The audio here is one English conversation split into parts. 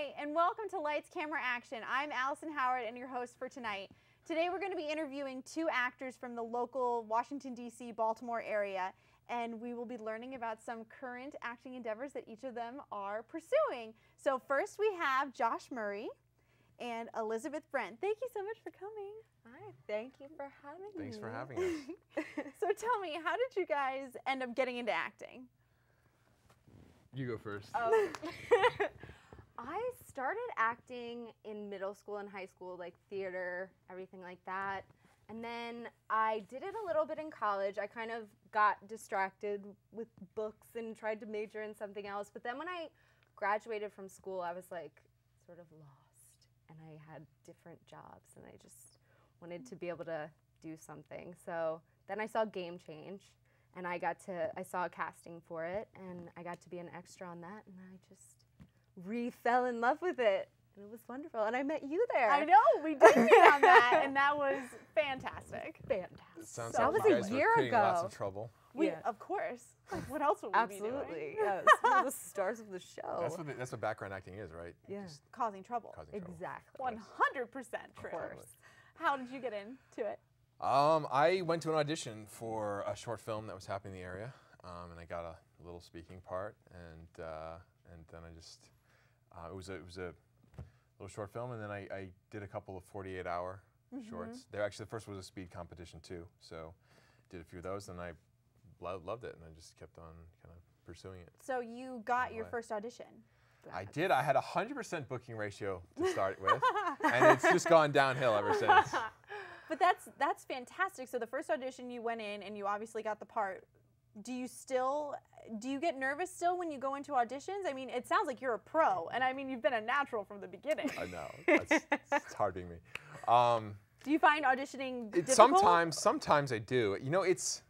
Hi, and welcome to Lights, Camera, Action. I'm Allison Howard and your host for tonight. Today we're going to be interviewing two actors from the local Washington, D.C., Baltimore area, and we will be learning about some current acting endeavors that each of them are pursuing. So first we have Josh Murray and Elizabeth Brent. Thank you so much for coming. Hi, thank you for having me. Thanks for having us. So tell me, how did you guys end up getting into acting? You go first. I started acting in middle school and high school, like theater, everything like that. And then I did it a little bit in college. I kind of got distracted with books and tried to major in something else. But then when I graduated from school, I was like sort of lost. And I had different jobs and I just wanted to be able to do something. So then I saw Game Change and I saw a casting for it and I got to be an extra on that and I just fell in love with it, and it was wonderful. And I met you there. I know, we did meet on that, and that was fantastic. Fantastic. It sounds That like was you a guys year were creating ago. lots of trouble. Of course. Like, what else would we be doing? Absolutely. Yes. We're the stars of the show. That's what background acting is, right? Yeah. Just Causing trouble. causing trouble. Exactly. 100% true. Of course. How did you get into it? I went to an audition for a short film that was happening in the area, and I got a little speaking part, and then I just it was a little short film, and then I did a couple of 48-hour shorts. The first was a speed competition too, so did a few of those, and I loved it, and I just kept on kind of pursuing it. So you got your first audition. I did. I had a 100% booking ratio to start with, and it's just gone downhill ever since. But that's fantastic. So the first audition you went in and you obviously got the part. Do you get nervous still when you go into auditions? I mean, it sounds like you're a pro, and I mean, you've been a natural from the beginning. I know. It's hard being me. Do you find auditioning difficult? Sometimes I do. You know, it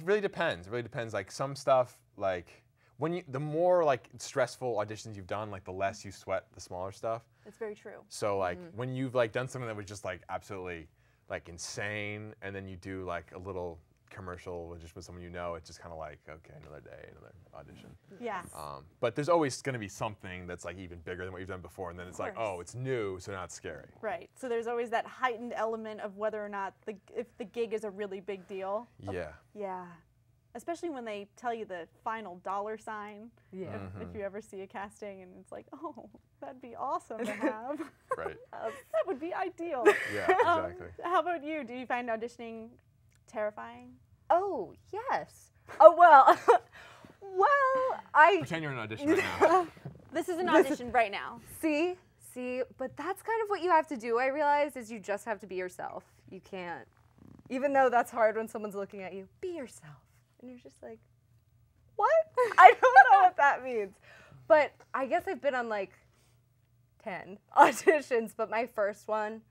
really depends. It really depends. Like some stuff, like the more like stressful auditions you've done, like the less you sweat the smaller stuff. It's very true. So like when you've like done something that was just like absolutely like insane, and then you do like a little commercial just with someone you know, it's just kind of like, okay, another day, another audition. Yes. But there's always going to be something that's like even bigger than what you've done before, and then it's like, course. oh, it's new, so now it's scary. Right. So there's always that heightened element of whether or not if the gig is a really big deal. Yeah. Yeah. Especially when they tell you the final dollar sign. Yeah. If you ever see a casting and it's like, oh, that'd be awesome to have. Right. That would be ideal. Yeah, exactly. How about you? Do you find auditioning terrifying? Oh, yes. Oh, well. I Pretend you're in an audition right now. This is an audition right now. See, but that's kind of what you have to do, I realize, is you just have to be yourself. You can't, even though that's hard when someone's looking at you, be yourself. And you're just like, what? I don't know what that means. But I guess I've been on like 10 auditions, but my first one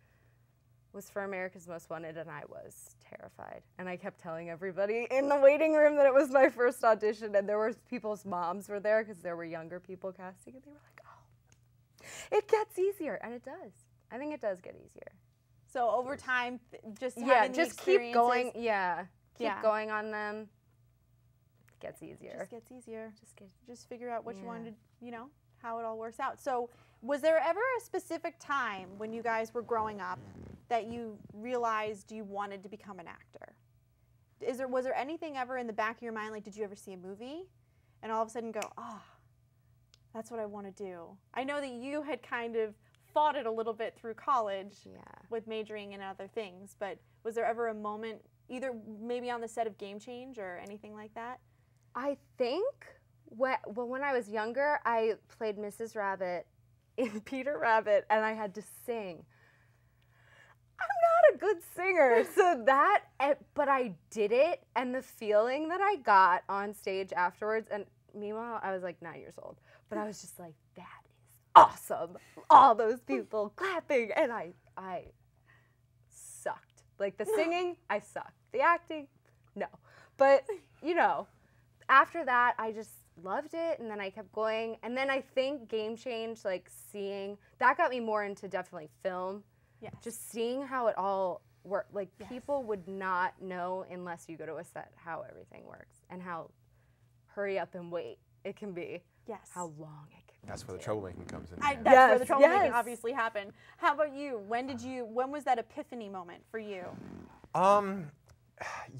was for America's Most Wanted, and I was terrified. And I kept telling everybody in the waiting room that it was my first audition, and there were people's moms were there because there were younger people casting, and they were like, oh, it gets easier. And it does. I think it does get easier. So over time, just Yeah, having just the keep going. experiences- Yeah, keep Yeah. going on them. It gets easier. Just gets easier. Just figure out what you Yeah. wanted, how it all works out. So was there ever a specific time when you guys were growing up that you realized you wanted to become an actor? Was there anything ever in the back of your mind, like did you ever see a movie and all of a sudden go, that's what I want to do? I know that you had kind of fought it a little bit through college with majoring in other things, but was there ever a moment, either maybe on the set of Game Change or anything like that? I think when I was younger, I played Mrs. Rabbit in Peter Rabbit, and I had to sing. I'm not a good singer, but I did it, and the feeling that I got on stage afterwards, and meanwhile, I was like 9 years old, but I was just like, that is awesome. All those people clapping, and I sucked. Like the singing, I sucked. The acting, no. But, after that, I just loved it, and then I kept going, and then I think Game Change, like that got me more into definitely film. Yes. Just seeing how it all worked. Like people would not know unless you go to a set how everything works and how hurry up and wait it can be. Yes. How long it can that's where the troublemaking comes in. That's where the Yes, troublemaking yes. obviously happened. How about you? When was that epiphany moment for you?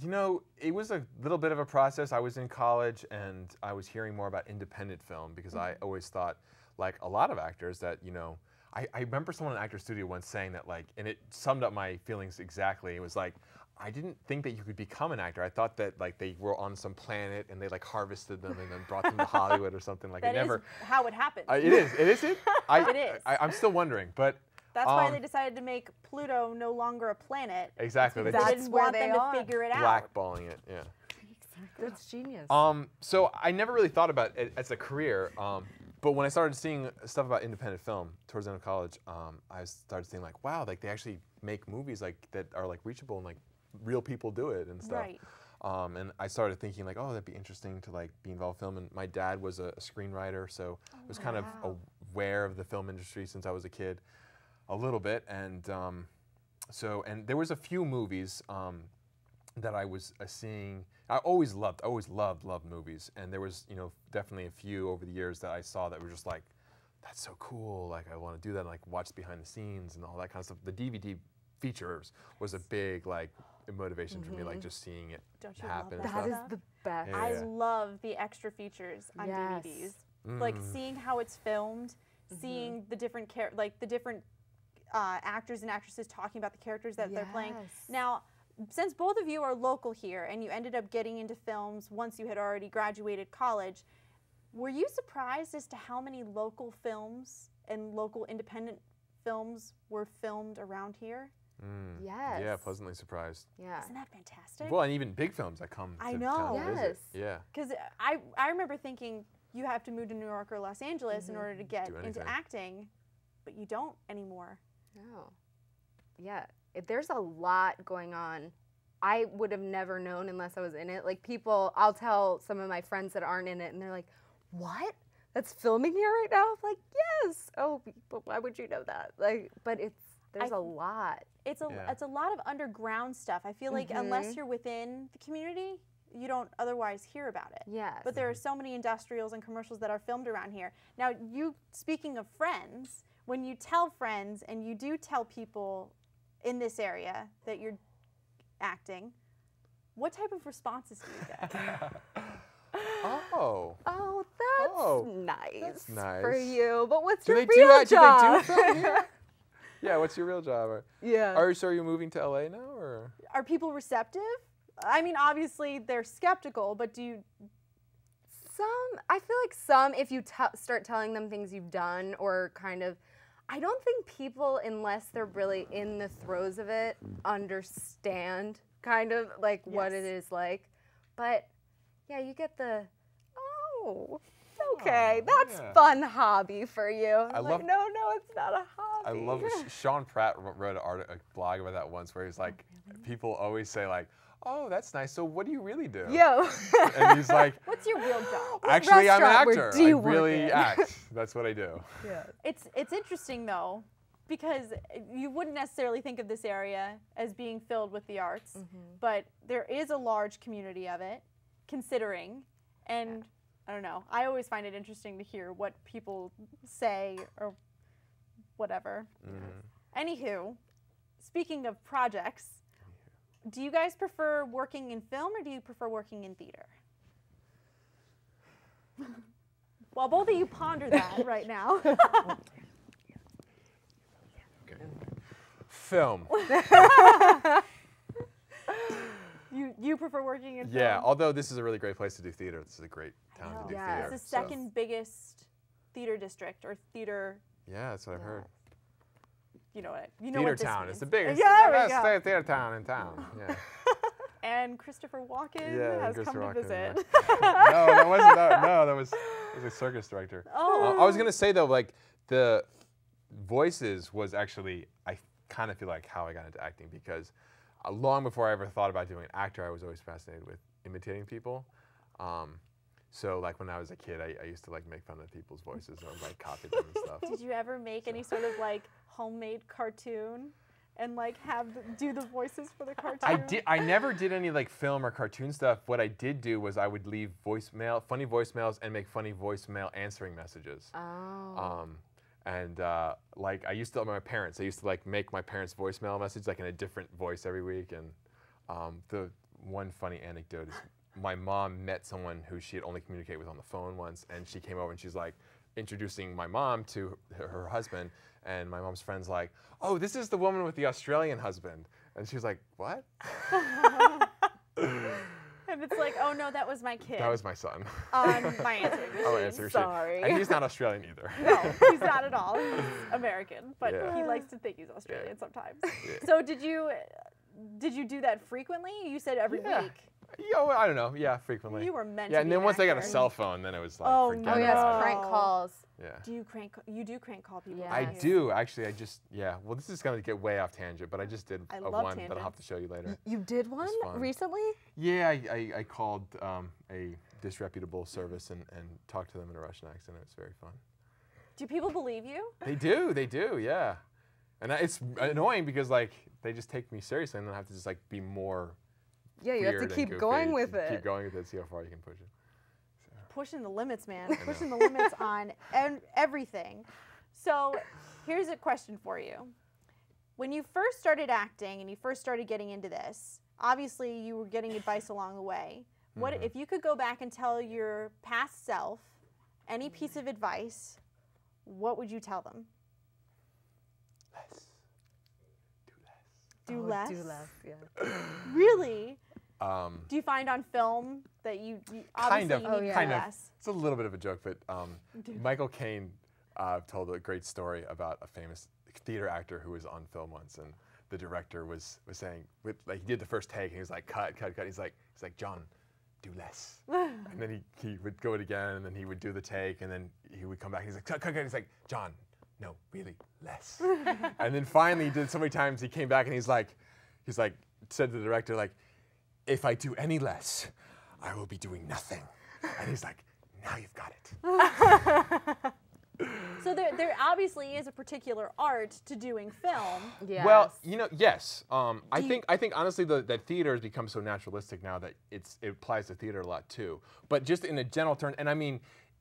You know, it was a little bit of a process. I was in college and I was hearing more about independent film because I always thought, like a lot of actors, that, you know, I remember someone in an actor studio once saying that, like, and it summed up my feelings exactly. It was like, I didn't think that you could become an actor. I thought that, like, they were on some planet and they, like, harvested them and then brought them to Hollywood or something. Like, That I is never. how it happened. It is. It is it. It is. I'm still wondering, but. That's why they decided to make Pluto no longer a planet. Exactly. They That's didn't where want they them are. to figure it out. Blackballing it. Yeah. That's genius. So I never really thought about it as a career, but when I started seeing stuff about independent film towards the end of college, I started seeing like, wow, like they actually make movies like that are like reachable and like real people do it and stuff. Right. And I started thinking like, oh, that'd be interesting to like be involved in film. And my dad was a screenwriter, so I was kind of aware of the film industry since I was a kid, a little bit. And and there was a few movies that I was seeing. I always loved movies, and there was, you know, definitely a few over the years that I saw that were just like, that's so cool. Like I want to do that, and like watch behind the scenes and all that kind of stuff. The DVD features was a big like motivation for me, like just seeing it Don't you happen. love and that stuff. is the best. Yeah. I love the extra features on Yes. DVDs. Like seeing how it's filmed, seeing the different actors and actresses talking about the characters that they're playing. Yes. Now, since both of you are local here and you ended up getting into films once you had already graduated college, were you surprised as to how many local films and local independent films were filmed around here? Yes. Yeah, pleasantly surprised. Yeah. Isn't that fantastic? Well, and even big films that come I to know. town to visit. Yes. Yeah. Because I remember thinking you have to move to New York or Los Angeles in order to get Do into anything. acting, but you don't anymore. No. Yeah. There's a lot going on. I would have never known unless I was in it. Like people, I'll tell some of my friends that aren't in it, and they're like, "What? That's filming here right now?" I'm like, "Yes." Oh, but why would you know that? Like, but there's a lot. It's a lot of underground stuff. I feel like unless you're within the community, you don't otherwise hear about it. Yes. But there are so many industrials and commercials that are filmed around here. Now, speaking of friends, when you tell friends and you do tell people in this area that you're acting, what type of responses do you get? Oh. Oh, that's nice for nice. you. But what's Do your they real do that? job? Do they do film here? Yeah, what's your real job? Yeah. Are you moving to LA now, or? Are people receptive? I mean, obviously they're skeptical, but do you? I feel like some, if you start telling them things you've done or kind of, I don't think people, unless they're really in the throes of it, understand kind of like what it is like. But yeah, you get the, oh, okay, that's fun hobby for you. I'm like, no, it's not a hobby. I love Sean Pratt wrote a blog about that once where he's like, people always say like, oh, that's nice. So what do you really do? Yo. And he's like, What's your real job? actually, I'm an restaurant where actor. do you I really work in?" act. That's what I do. Yeah. It's interesting though, because you wouldn't necessarily think of this area as being filled with the arts, but there is a large community of it, considering, and I don't know. I always find it interesting to hear what people say or whatever. Anywho, speaking of projects, do you guys prefer working in film or do you prefer working in theater? Well, both of you ponder that right now. Okay. Film. You prefer working in film? Yeah, although this is a really great place to do theater. This is a great town to do Yeah. theater. It's the so- second biggest theater district or theater. Yeah, that's what I've heard. You know what? Theater what this town. means. It's the biggest. Yeah, there we best go. theater town in town. Yeah. And Christopher Walken Yeah, has Christopher come to Walken, visit. No, that wasn't that. No, that was a circus director. Oh. I was gonna say though, like the voices was actually, I kind of feel like how I got into acting, because long before I ever thought about doing an actor, I was always fascinated with imitating people. So like when I was a kid, I used to like make fun of people's voices and like copy them and stuff. Did you ever make any sort of like homemade cartoon and like do the voices for the cartoon? I never did any like film or cartoon stuff. What I did do was I would leave funny voicemails, and make funny voicemail answering messages. Oh. And like I used to, my parents, I used to like make my parents' voicemail message like in a different voice every week. And the one funny anecdote is my mom met someone who she had only communicated with on the phone once, and she came over and she's like introducing my mom to her husband, and my mom's friend's like, "Oh, this is the woman with the Australian husband," and she was like, "What?" And it's like, oh no, that was my kid. That was my son. On my answering machine. Oh, answer machine. Sorry. And he's not Australian either. No, he's not at all. He's American, but Yeah. he likes to think he's Australian sometimes. Yeah. So did you do that frequently? You said every Yeah. week. Yeah, well, I don't know. Yeah, frequently. You were meant Yeah, to and be then an once I got a actor. cell phone, then it was like, Oh, forget no. Oh about yes, it. prank calls. Yeah. You do crank call people? Yeah. I don't you? do, actually. Well, this is going to get way off tangent, but I just did I a love one that I'll tangents. have to show you later. You did one fun. recently? Yeah, I called a disreputable service and talked to them in a Russian accent. It was very fun. Do people believe you? They do, yeah. And it's annoying because like they just take me seriously, and then I have to just like be more Yeah, you have weird to and keep goofy going with to it. Keep going with it, see how far you can push it. Pushing the limits, man. Pushing the limits on everything. So here's a question for you. When you first started acting and you first started getting into this, obviously you were getting advice along the way. What if you could go back and tell your past self any piece of advice, what would you tell them? Less. Do less? Do less, yeah. Really? Do you find on film that you kind obviously of, you need to kind do of. less? It's a little bit of a joke, but Michael Caine told a great story about a famous theater actor who was on film once, and the director was saying, like he did the first take, and he was like, cut. He's like, John, do less. And then he would go it again, and then he would do the take, and then he would come back, and he's like, cut. He's like, John, no, really, less. And then finally, he did it so many times, he came back, and he's like, said to the director, like, if I do any less, I will be doing nothing. And he's like, now you've got it. So there obviously is a particular art to doing film. Yes. Well, yes. I think honestly that theater has become so naturalistic now that it applies to theater a lot too. But just in a general term, and I mean,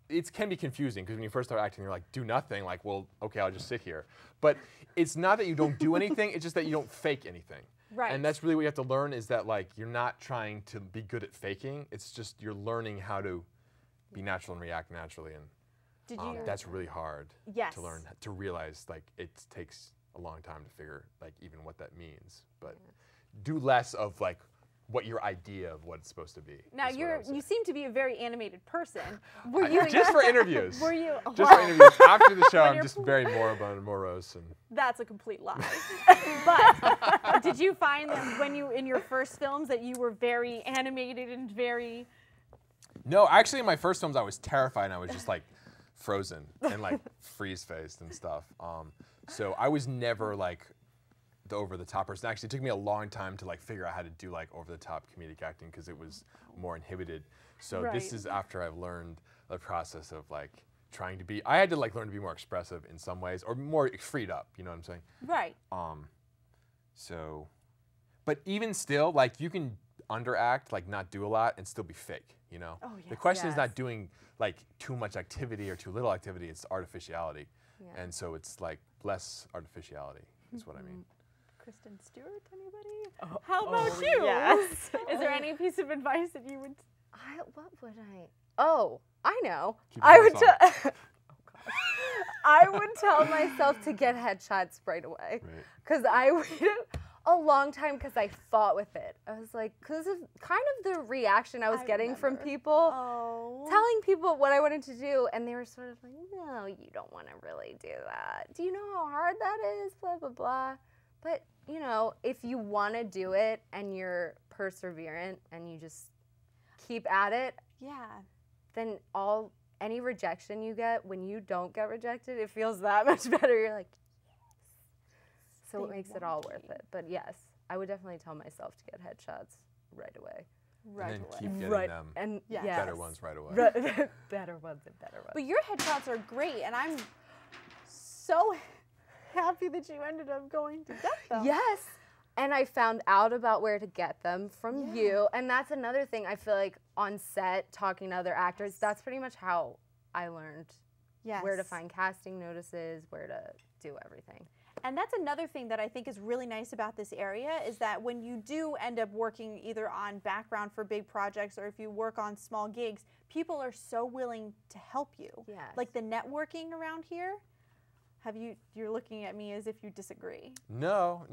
it can be confusing because when you first start acting, you're like, do nothing. Like, well, okay, I'll just sit here. But it's not that you don't do anything. It's just that you don't fake anything. Right. And that's really what you have to learn is that like you're not trying to be good at faking. It's just you're learning how to be natural and react naturally. And Did you? that's really hard Yes. to learn, to realize like it takes a long time to figure like even what that means. But do less of like what your idea of what it's supposed to be. Now is what I would say. you seem to be a very animated person. Were you just for interviews. Were you? Just for interviews. After the show, When I'm you're just very moribund and morose. And That's a complete lie. But did you find that when you in your first films that you were very animated and very? no, actually, in my first films, I was terrified. And I was just like frozen and like freeze-faced and stuff. So I was never like the over-the-top person. Actually, it took me a long time to like figure out how to do like over-the-top comedic acting because it was more inhibited. So this Right. is after I've learned the process of like trying to be. I had to like learn to be more expressive in some ways or more freed up. You know what I'm saying? Right. So, but even still, like you can underact, like not do a lot, and still be fake. You know. Oh, The yes. question is Yes. not doing like too much activity or too little activity. It's artificiality, Yeah. and so it's like less artificiality is what I mean. Kristen Stewart, anybody? How about you? yes. Is there any piece of advice that you would? What would I? Oh, I know. Keep I your would voice on. tell. I would tell myself to get headshots right away, Right. because I waited a long time because I fought with it. I was like, because of kind of the reaction I was getting from remember. people, Oh. telling people what I wanted to do, and they were sort of like, no, you don't want to really do that. Do you know how hard that is? Blah blah blah. But if you want to do it and you're perseverant and you just keep at it, Yeah. then any rejection you get, when you don't get rejected, it feels that much better. You're like, yes. So it They makes it all want worth you. it. But yes, I would definitely tell myself to get headshots right away. Right and then away. keep getting Right. them And Yes. yes. better ones right away. Better ones and better ones. But your headshots are great, and I'm so happy that you ended up going to get them. Yes. And I found out about where to get them from you. And that's another thing I feel like on set, talking to other actors, that's pretty much how I learned where to find casting notices, where to do everything. And that's another thing that I think is really nice about this area is that when you do end up working either on background for big projects or if you work on small gigs, people are so willing to help you. Yes. Like the networking around here, you're looking at me as if you disagree. No.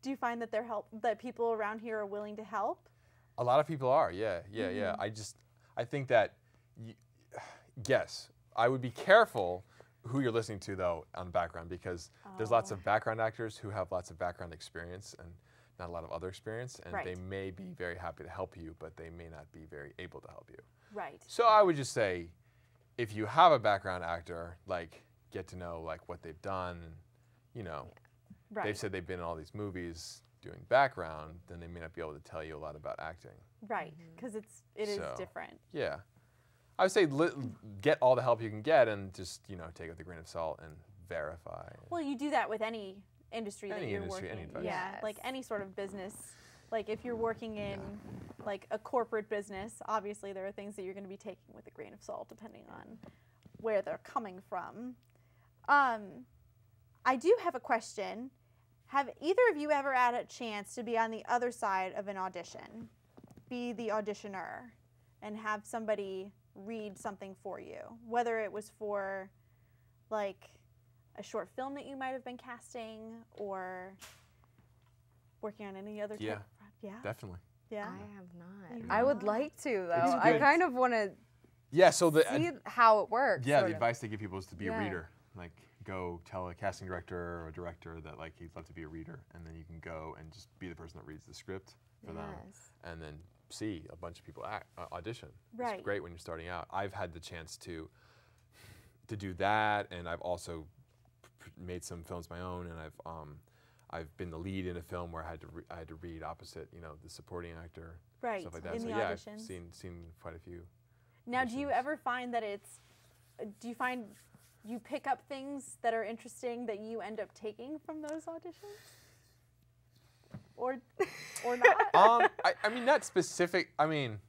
Do you find that that people around here are willing to help? A lot of people are, yeah. I think that, yes, I would be careful who you're listening to, though, on background, because there's lots of background actors who have lots of background experience and not a lot of other experience, and they may be very happy to help you, but they may not be very able to help you. Right. So I would just say, if you have a background actor, like, get to know, like, what they've done, and, you know, they've said they've been in all these movies doing background, then they may not be able to tell you a lot about acting. Right, because it is different. Yeah. I would say get all the help you can get and just, you know, take it with a grain of salt and verify. Well, you do that with any industry that you're working in. Any yeah, like any sort of business. Like if you're working in like a corporate business, obviously there are things that you're going to be taking with a grain of salt depending on where they're coming from. I do have a question. Have either of you ever had a chance to be on the other side of an audition, be the auditioner, and have somebody read something for you, whether it was for like a short film that you might have been casting or working on any other type of Definitely. Yeah. I have not. I would like to, though. I kind of want to see how it works. Yeah, the advice they give people is to be a reader. Like, go tell a casting director or a director that, like, he'd love to be a reader, and then you can go and just be the person that reads the script for them, and then see a bunch of people audition. Right. It's great when you're starting out. I've had the chance to do that, and I've also made some films of my own, and I've been the lead in a film where I had to read opposite, you know, the supporting actor, stuff like that. In so the yeah, auditions. I've seen quite a few. Now, do you ever find that do you find you pick up things that are interesting that you end up taking from those auditions? Or not? I mean, not specific. I mean,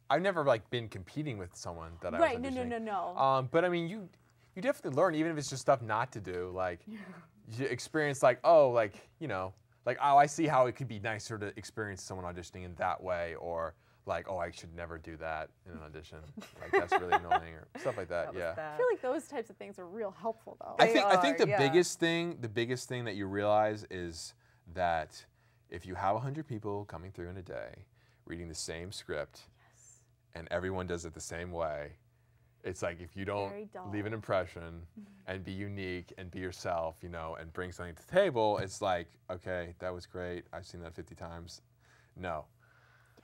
I've never like been competing with someone that I was auditioning. No. But I mean, you definitely learn, even if it's just stuff not to do. Like, you experience like, oh, like, you know, like, oh, I see how it could be nicer to experience someone auditioning in that way, or like, oh, I should never do that in an audition. Like, that's really annoying, or stuff like that. I feel like those types of things are real helpful, though. I think the biggest thing that you realize is that if you have 100 people coming through in a day, reading the same script, and everyone does it the same way, it's like if you don't leave an impression and be unique and be yourself, you know, and bring something to the table, it's like, okay, that was great. I've seen that 50 times. No.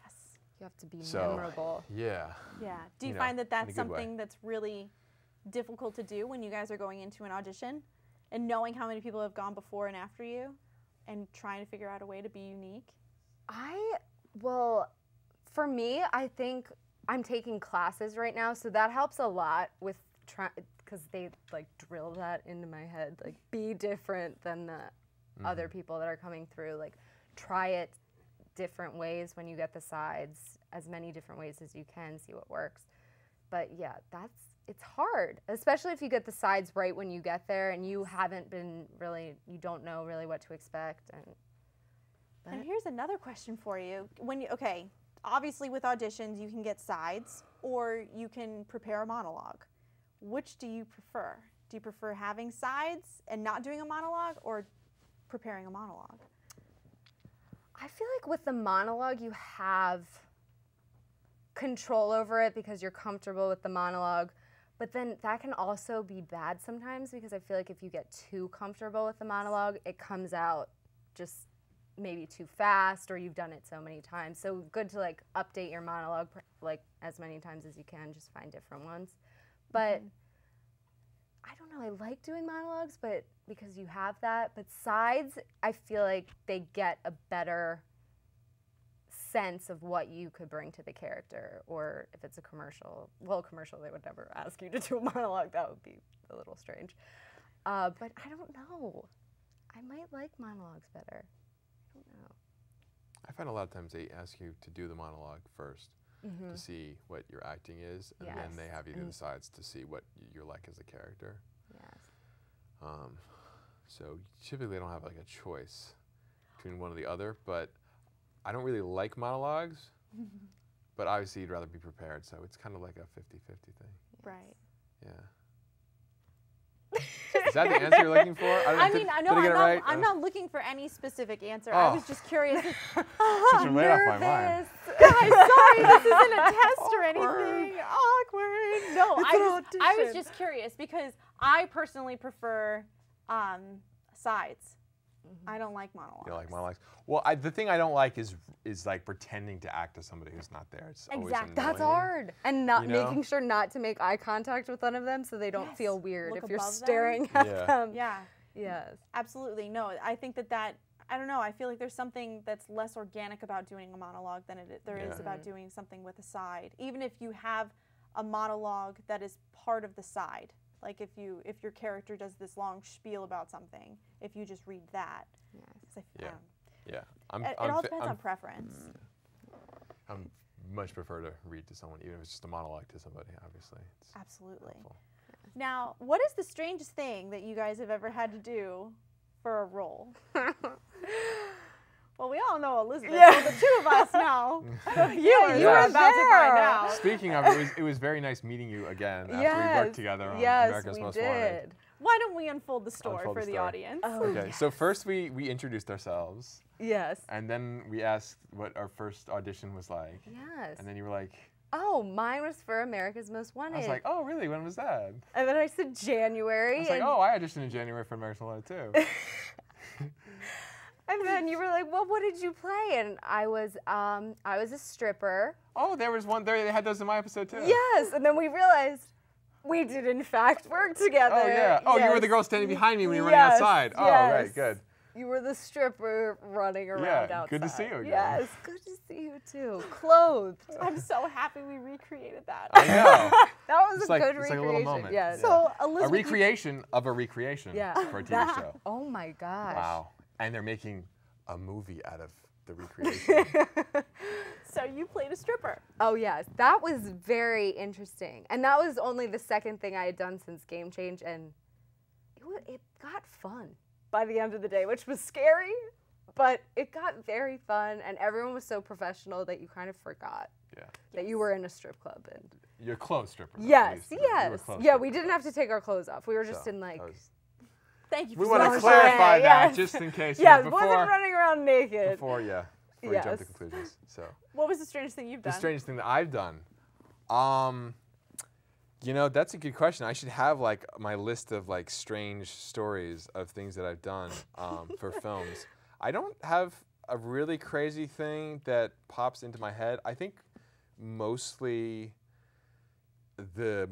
Yes. You have to be memorable. Yeah. Yeah. Do you find that that's something that's really difficult to do when you guys are going into an audition and knowing how many people have gone before and after you and trying to figure out a way to be unique? Well, for me, I think I'm taking classes right now, so that helps a lot with because they like drill that into my head, like be different than the other people that are coming through. Like, try it different ways when you get the sides, as many different ways as you can, see what works. But yeah, it's hard, especially if you get the sides right when you get there and you haven't been you don't know really what to expect. And here's another question for you. Obviously with auditions you can get sides or you can prepare a monologue. Which do you prefer? Do you prefer having sides and not doing a monologue, or preparing a monologue? I feel like with the monologue you have control over it because you're comfortable with the monologue, but then that can also be bad sometimes because I feel like if you get too comfortable with the monologue, it comes out just maybe too fast, or you've done it so many times. So good to like update your monologue like as many times as you can, just find different ones. But I don't know, I like doing monologues, but because you have that, but sides, I feel like they get a better sense of what you could bring to the character, or if it's a commercial, they would never ask you to do a monologue, that would be a little strange. But I don't know. I might like monologues better. I don't know. I find a lot of times they ask you to do the monologue first to see what your acting is, and then they have you do the sides to see what you're like as a character. Yes. So typically I don't have like a choice between one or the other, but I don't really like monologues, but obviously you'd rather be prepared, so it's kind of like a 50-50 thing. Right. Yeah. Is that the answer you're looking for? I mean, I know did I get it right? I'm not looking for any specific answer. I was just curious. Took me right off my mind. Guys, sorry, this isn't a test or anything. Awkward. No, I was just curious because I personally prefer sides. I don't like monologues. You don't like monologues? Well, the thing I don't like is like pretending to act as somebody who's not there. It's always annoying. That's hard. And not making sure not to make eye contact with one of them so they don't feel weird Look if you're above staring at them. Yeah. Yes. Absolutely. No, I think that I don't know. I feel like there's something that's less organic about doing a monologue than there is about doing something with a side. Even if you have a monologue that is part of the side. Like if your character does this long spiel about something, if you just read that. Yeah. It all depends on preference. I much prefer to read to someone, even if it's just a monologue to somebody, obviously. It's absolutely. helpful. Now, what is the strangest thing that you guys have ever had to do for a role? Well, we all know Elizabeth. Yeah. So the two of us now. you were about to find out. Speaking of, it was very nice meeting you again after we worked together on America's Most Wanted. Why don't we unfold the story for the audience? Oh, okay, so first we introduced ourselves. Yes. And then we asked what our first audition was like. Yes. And then you were like, oh, mine was for America's Most Wanted. I was like, oh, really? When was that? And then I said January. I was like, oh, I auditioned in January for America's Most Wanted too. And then you were like, well, what did you play? And I was a stripper. Oh, there was one there. They had those in my episode too. Yes. And then we realized we did in fact work together. Oh yeah. Oh, you were the girl standing behind me when you were running outside. Oh, right, good. You were the stripper running around outside. Good to see you again. Yes, good to see you too. Clothed. I'm so happy we recreated that. I know. That was good recreation. It's like a little moment. Yes. So Elizabeth, a recreation of a recreation for a TV show. Oh my gosh. Wow. And they're making a movie out of the recreation. So you played a stripper. Oh yes, that was very interesting. And that was only the second thing I had done since Game Change, and it got fun by the end of the day, which was scary, but it got very fun, and everyone was so professional that you kind of forgot that you were in a strip club. And you're clothes stripper. Yes, yes. Yeah, we didn't have to take our clothes off. We were just in like... Thank you. We want to clarify that just in case. Yeah, wasn't running around naked. Before you jump to conclusions. So. What was the strangest thing you've done? The strangest thing that I've done, you know, that's a good question. I should have like my list of like strange stories of things that I've done for films. I don't have a really crazy thing that pops into my head. I think mostly the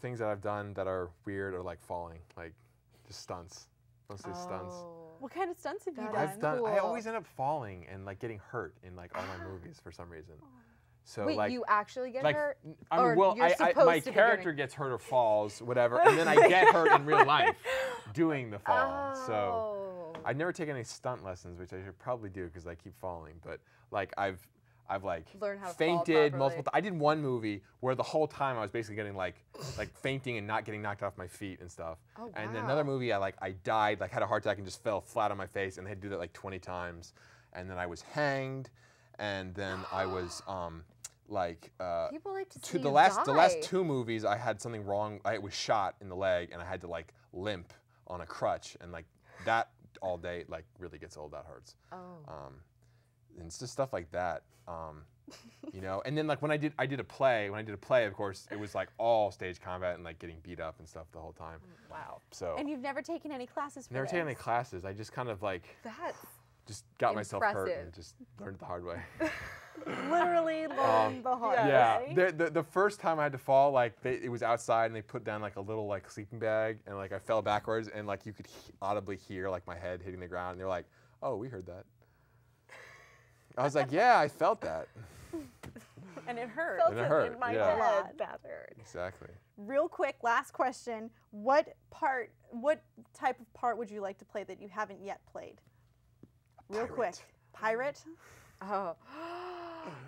things that I've done that are weird are like falling, like just stunts. Mostly stunts. What kind of stunts have you done? I've done. I always end up falling and like getting hurt in like all my movies for some reason. So wait, like, you actually get hurt? I mean, well, my character gets hurt or falls, whatever, and then I get hurt in real life doing the fall. So I've never taken any stunt lessons, which I should probably do because I keep falling. But like I've like fainted multiple times. I did one movie where the whole time I was basically getting like fainting and not getting knocked off my feet and stuff. Oh, wow. And then another movie I died, like had a heart attack and just fell flat on my face, and they had to do that like 20 times. And then I was hanged, and then I was people like to see the last two movies I had something wrong. I was shot in the leg and I had to like limp on a crutch, and like that all day like really gets old. That hurts. And it's just stuff like that. You know, and then like when I did a play, of course, it was like all stage combat and like getting beat up and stuff the whole time. Wow. So. And you've never taken any classes for Never taken any classes. I just kind of like. Just got myself hurt and just learned it the hard way. Literally learned the hard way. Yeah. The first time I had to fall, like it was outside and they put down like a little like sleeping bag, and like I fell backwards and like you could audibly hear like my head hitting the ground, and they're like, "Oh, we heard that." I was like, "Yeah, I felt that." And it hurt. And it hurt, in my yeah. head. That hurt. Exactly. Real quick, last question. What type of part would you like to play that you haven't yet played? Real quick. Pirate? Oh.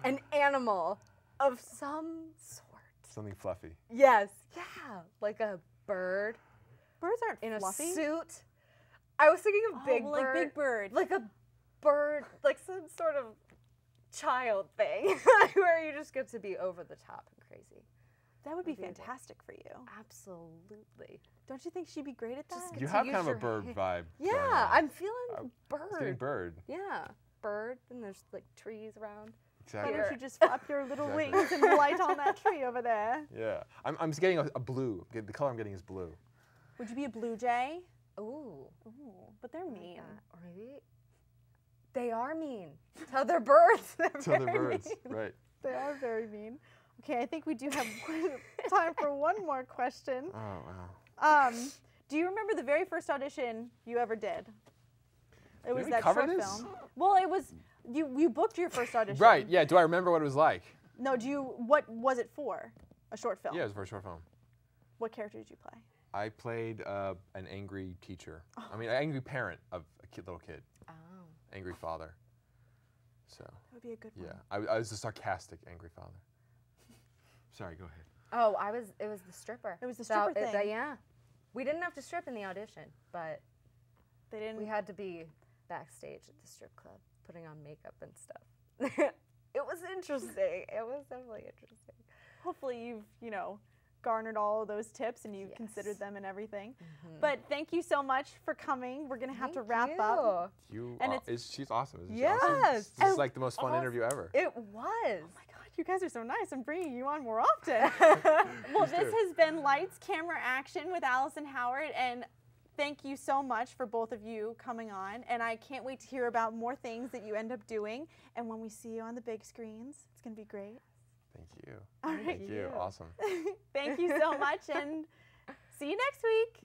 An animal of some sort. Something fluffy. Yes. Yeah. Like a bird Birds aren't in fluffy. a suit. I was thinking of Big Bird. Like Big Bird. Like a bird, like some sort of child thing where you just get to be over the top and crazy. That would be That'd be it. fantastic for you. Absolutely. Don't you think she'd be great at that? Just You to have use kind of a your bird hand. vibe. Yeah, going on. I'm feeling It's getting bird. bird. Yeah, bird, and there's like trees around. Why Exactly. don't you just flap your little Exactly. wings and light on that tree over there? Yeah. I'm just getting a blue. The color I'm getting is blue. Would you be a blue jay? Ooh, Ooh, but they're mean. or maybe they are mean. Tell they're birds. They're So they're very birds. mean. Right. They are very mean. Okay, I think we do have time for one more question. Oh, wow. Do you remember the very first audition you ever did? It was we that cover short this? film. Well, it was you booked your first audition. Right. Yeah. Do I remember what it was like? No, what was it for? A short film. Yeah, it was for a short film. What character did you play? I played an angry teacher. I mean, an angry parent of a little kid. Oh. Angry father. So, That would be a good one. yeah. I was a sarcastic angry father. Sorry, go ahead. Oh, it was the stripper. It was the stripper thing. Yeah. We didn't have to strip in the audition, but They didn't. we had to be backstage at the strip club, putting on makeup and stuff. It was interesting. It was definitely interesting. Hopefully you've garnered all of those tips and you've Yes. considered them and everything. Mhm. But thank you so much for coming. We're gonna have to Thank wrap you. up. And she's awesome. Isn't she awesome? Yes. This is like the most fun interview ever. It was. Oh my God, you guys are so nice. I'm bringing you on more often. Well, Please this do. has been Lights, Camera, Action with Allison Howard, and thank you so much for both of you coming on. And I can't wait to hear about more things that you end up doing. And when we see you on the big screens, it's gonna be great. Thank you. All right. Thank you. Awesome. Thank you so much, and see you next week.